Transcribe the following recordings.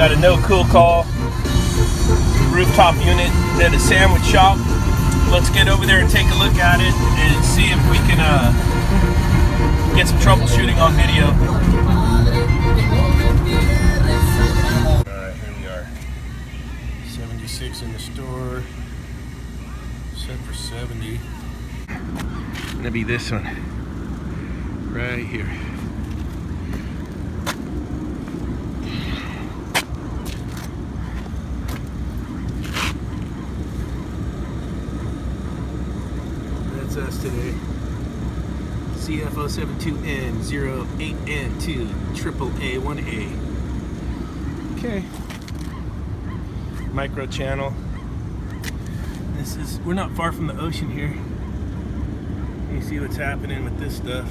Got a no cool call rooftop unit at a sandwich shop. Let's get over there and take a look at it and see if we can get some troubleshooting on video. Alright, here we are. 76 in the store. Set for 70. It's gonna be this one. Right here. That's us today. CF072N08N2 AAA1A. Okay. Micro channel. We're not far from the ocean here. You see what's happening with this stuff.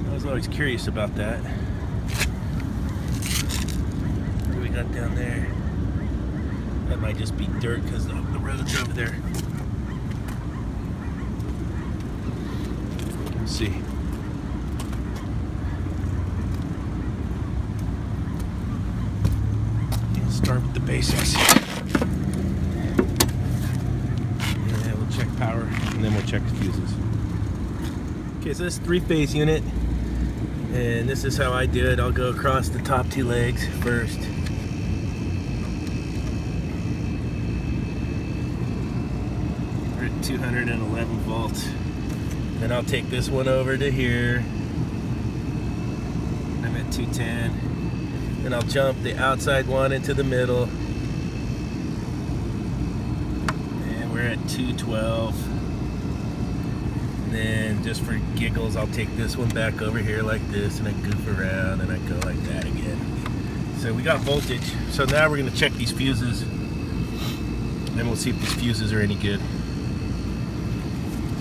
I was always curious about that. What do we got down there? That might just be dirt because the road's over there. Let's see. Let's start with the basics. And we'll check power, and then we'll check the fuses. Okay, so this is a 3-phase unit, and this is how I do it. I'll go across the top 2 legs first. We're at 211 volts. Then I'll take this one over to here. I'm at 210. Then I'll jump the outside one into the middle. And we're at 212. Then just for giggles, I'll take this one back over here like this, and I goof around and I go like that again. So we got voltage. So now we're gonna check these fuses, and we'll see if these fuses are any good.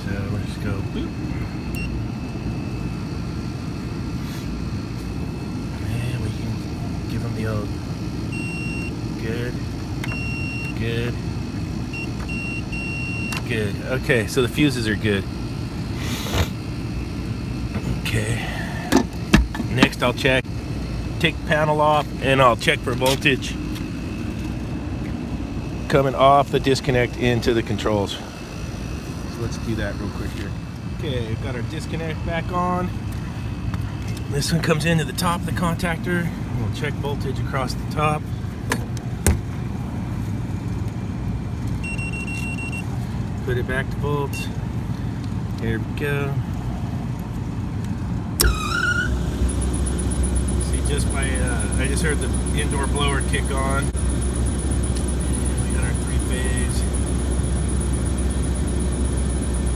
So we'll just go boop. And we can give them the old good, good, good. Okay, so the fuses are good. Okay, next I'll take the panel off, and I'll check for voltage coming off the disconnect into the controls. So let's do that real quick here. Okay, we've got our disconnect back on. This one comes into the top of the contactor. We'll check voltage across the top. Put it back to volts. Here we go. I just heard the indoor blower kick on. We got our 3-phase.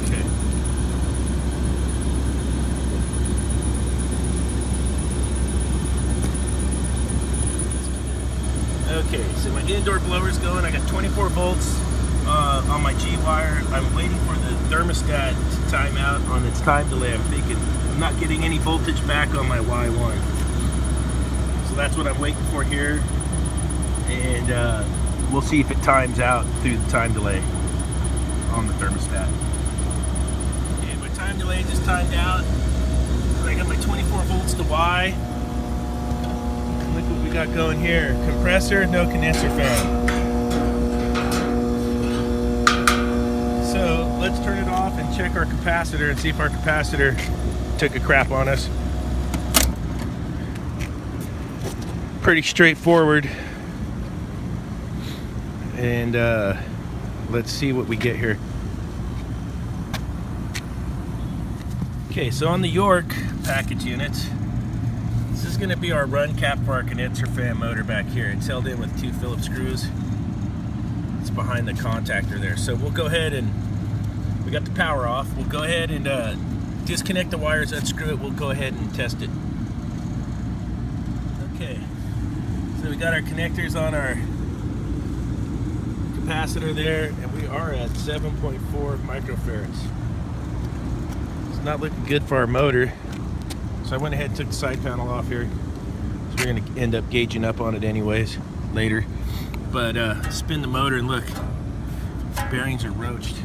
Okay. Okay, so my indoor blower's going. I got 24 volts on my G-wire. I'm waiting for the thermostat to time out on its time delay. I'm not getting any voltage back on my Y1. That's what I'm waiting for here, and we'll see if it times out through the time delay on the thermostat. Okay, my time delay just timed out. I got my 24 volts to Y. Look what we got going here. Compressor, no condenser fan. So let's turn it off and check our capacitor and see if our capacitor took a crap on us. Pretty straightforward, and let's see what we get here. Okay, so on the York package units, this is going to be our run cap for our condenser fan motor back here. It's held in with 2 Phillips screws. It's behind the contactor there. So we'll go ahead and, we got the power off, we'll go ahead and disconnect the wires, unscrew it, we'll go ahead and test it. Okay. So we got our connectors on our capacitor there, and we are at 7.4 microfarads. It's not looking good for our motor, so I went ahead and took the side panel off here. So we're going to end up gauging up on it anyways later. But spin the motor, and look, bearings are roached.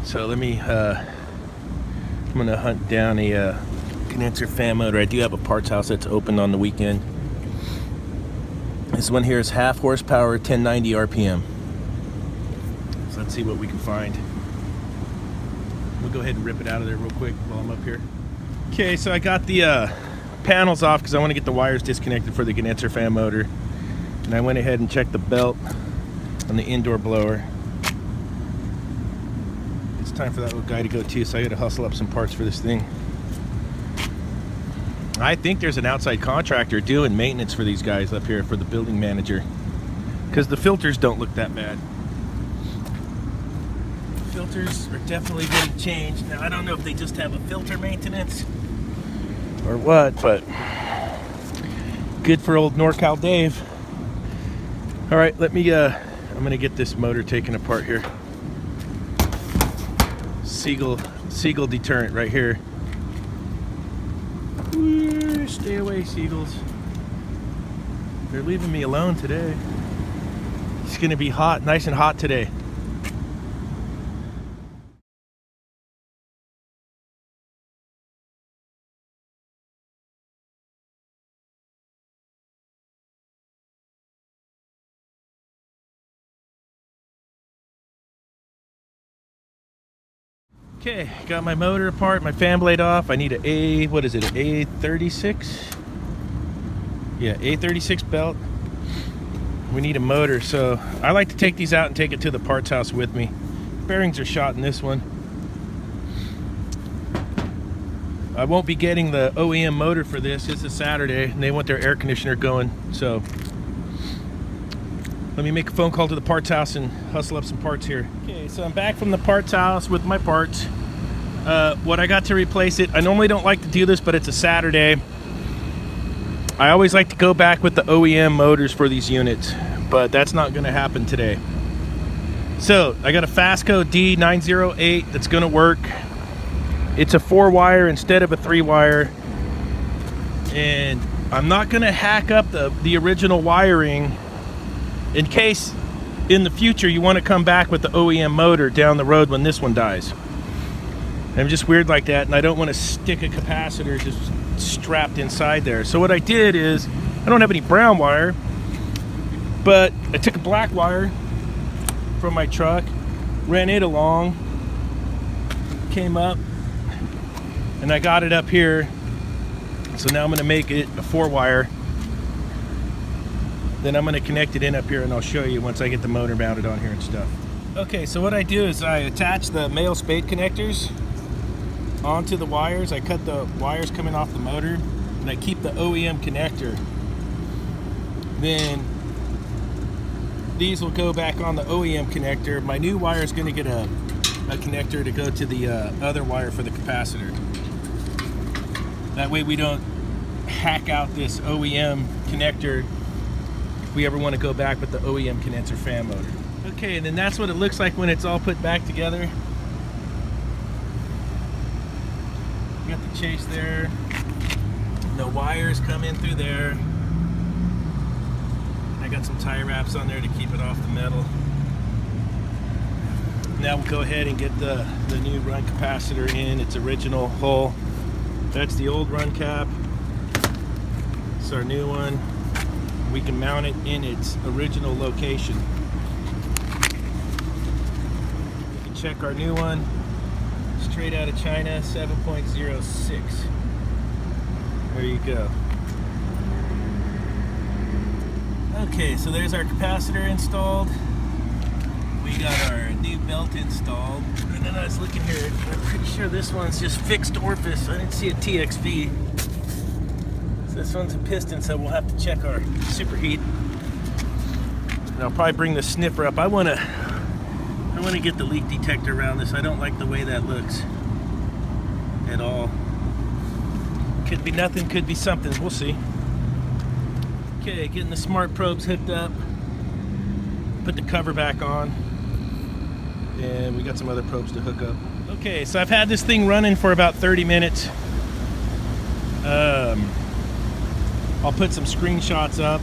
So let me, I'm going to hunt down a condenser fan motor. I do have a parts house that's open on the weekend. This one here is half horsepower, 1090 RPM. So let's see what we can find. We'll go ahead and rip it out of there real quick while I'm up here. Okay, so I got the panels off because I want to get the wires disconnected for the condenser fan motor. And I went ahead and checked the belt on the indoor blower. It's time for that little guy to go too, so I got to hustle up some parts for this thing. I think there's an outside contractor doing maintenance for these guys up here for the building manager, because the filters don't look that bad. Filters are definitely getting changed. Now I don't know if they just have a filter maintenance or what, but good for old NorCal Dave. All right, let me I'm gonna get this motor taken apart here. Seagull deterrent right here. Stay away, seagulls. They're leaving me alone today. It's gonna be hot, nice and hot today. Okay, got my motor apart, my fan blade off. I need an A36? Yeah, A36 belt. We need a motor, so I like to take these out and take it to the parts house with me. Bearings are shot in this one. I won't be getting the OEM motor for this. It's a Saturday and they want their air conditioner going, so let me make a phone call to the parts house and hustle up some parts here. Okay, so I'm back from the parts house with my parts. What I got to replace it, I normally don't like to do this, but it's a Saturday. I always like to go back with the OEM motors for these units, but that's not gonna happen today. So I got a H.V.A.C D908 that's gonna work. It's a 4-wire instead of a 3-wire. And I'm not gonna hack up the original wiring in case in the future you want to come back with the OEM motor down the road when this one dies. I'm just weird like that, and I don't want to stick a capacitor just strapped inside there. So what I did is, I don't have any brown wire, but I took a black wire from my truck, ran it along, came up, and I got it up here. So now I'm going to make it a 4-wire. Then I'm going to connect it in up here, and I'll show you once I get the motor mounted on here and stuff. Okay, so what I do is I attach the male spade connectors onto the wires. I cut the wires coming off the motor, and I keep the OEM connector. Then these will go back on the OEM connector. My new wire is going to get a connector to go to the other wire for the capacitor. That way we don't hack out this OEM connector if we ever want to go back with the OEM condenser fan motor. Okay, and then that's what it looks like when it's all put back together. You got the chase there. The wires come in through there. I got some tie wraps on there to keep it off the metal. Now we'll go ahead and get the new run capacitor in its original hole. That's the old run cap. It's our new one. We can mount it in its original location. We can check our new one. Straight out of China, 7.06. There you go. Okay, so there's our capacitor installed. We got our new belt installed. And then I was looking here, I'm pretty sure this one's just fixed orifice. I didn't see a TXV. So this one's a piston, so we'll have to check our superheat. And I'll probably bring the sniffer up. I wanna get the leak detector around this. I don't like the way that looks at all. Could be nothing, could be something. We'll see. Okay, getting the smart probes hooked up. Put the cover back on. And we got some other probes to hook up. Okay, so I've had this thing running for about 30 minutes. I'll put some screenshots up.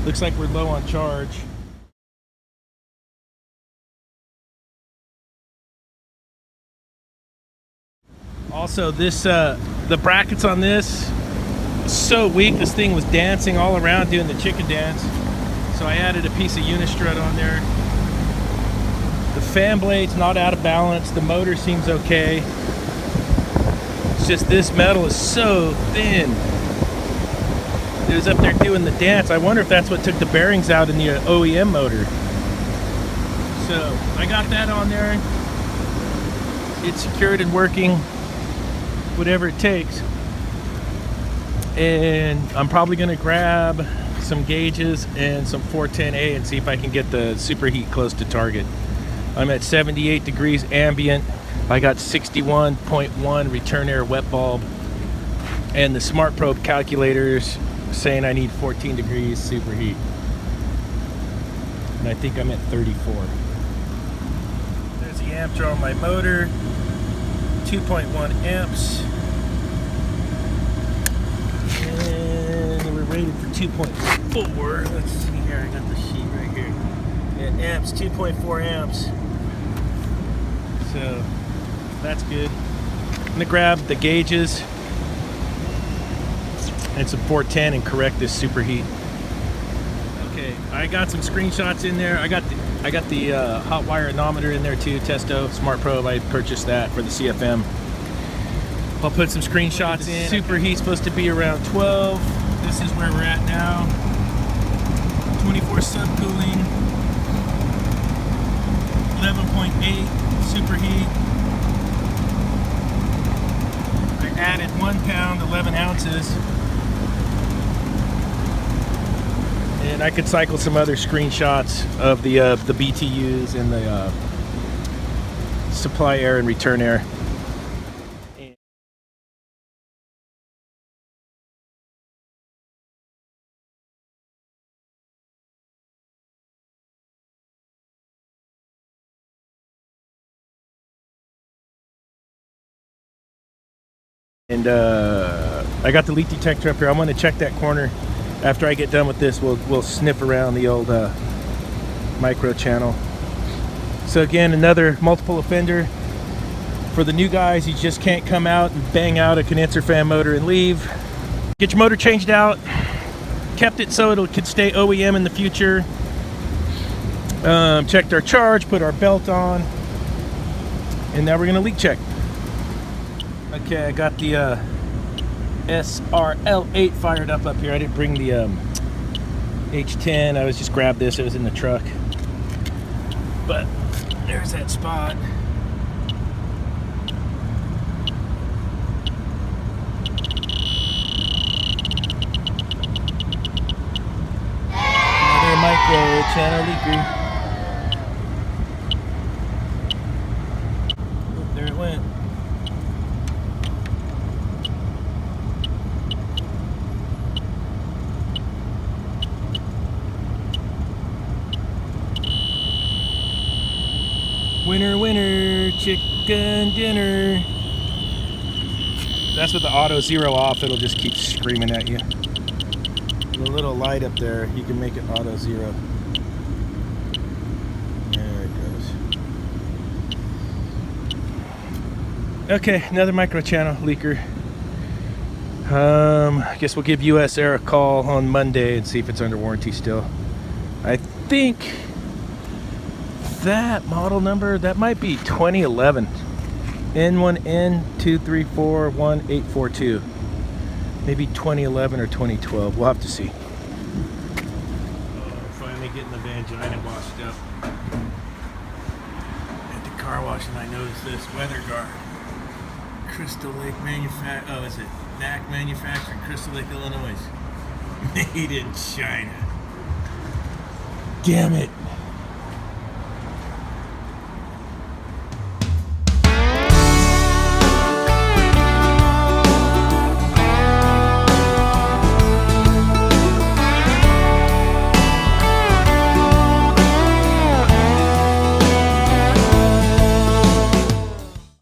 Looks like we're low on charge. Also, this The brackets on this so weak. This thing was dancing all around doing the chicken dance. So I added a piece of unistrut on there. The fan blade's not out of balance. The motor seems okay. It's just this metal is so thin. It was up there doing the dance. I wonder if that's what took the bearings out in the OEM motor. So I got that on there. It's secured and working, whatever it takes. And I'm probably gonna grab some gauges and some 410A and see if I can get the superheat close to target. I'm at 78 degrees ambient. I got 61.1 return air wet bulb, and the smart probe calculators saying I need 14 degrees superheat. And I think I'm at 34. There's the ammeter on my motor, 2.1 amps. And we're rated for 2.4. Let's see here, I got the sheet right here. Yeah, amps, 2.4 amps. So that's good. I'm gonna grab the gauges and some 410 and correct this superheat. Okay, I got some screenshots in there. I got the hot wire anemometer in there too, Testo Smart Probe. I purchased that for the CFM. I'll put some screenshots in. Superheat's supposed to be around 12. This is where we're at now. 24 subcooling, 11.8 superheat. I added 1 pound, 11 ounces. And I could cycle some other screenshots of the BTUs and the supply air and return air. And I got the leak detector up here. I'm going to check that corner. After I get done with this, we'll sniff around the old micro channel. So again, another multiple offender. For the new guys, you just can't come out and bang out a condenser fan motor and leave. Get your motor changed out. Kept it so it could stay OEM in the future. Checked our charge, put our belt on, and now we're gonna leak check. Okay, I got the SRL8 fired up here. I didn't bring the H10. I was just grabbed this. It was in the truck. But there's that spot. Another micro channel leaker. Oh, there it went. Winner, winner, chicken dinner. That's with the auto zero off. It'll just keep screaming at you. The little light up there, you can make it auto zero. There it goes. Okay, another micro channel leaker. I guess we'll give US Air a call on Monday and see if it's under warranty still. I think that model number, that might be 2011. N1N23418842. Maybe 2011 or 2012. We'll have to see. Finally getting the Vangina washed up. At the car wash, and I noticed this weather guard. Crystal Lake manufacturer. Oh, is it V.A.C manufacturing, Crystal Lake, Illinois. Made in China. Damn it.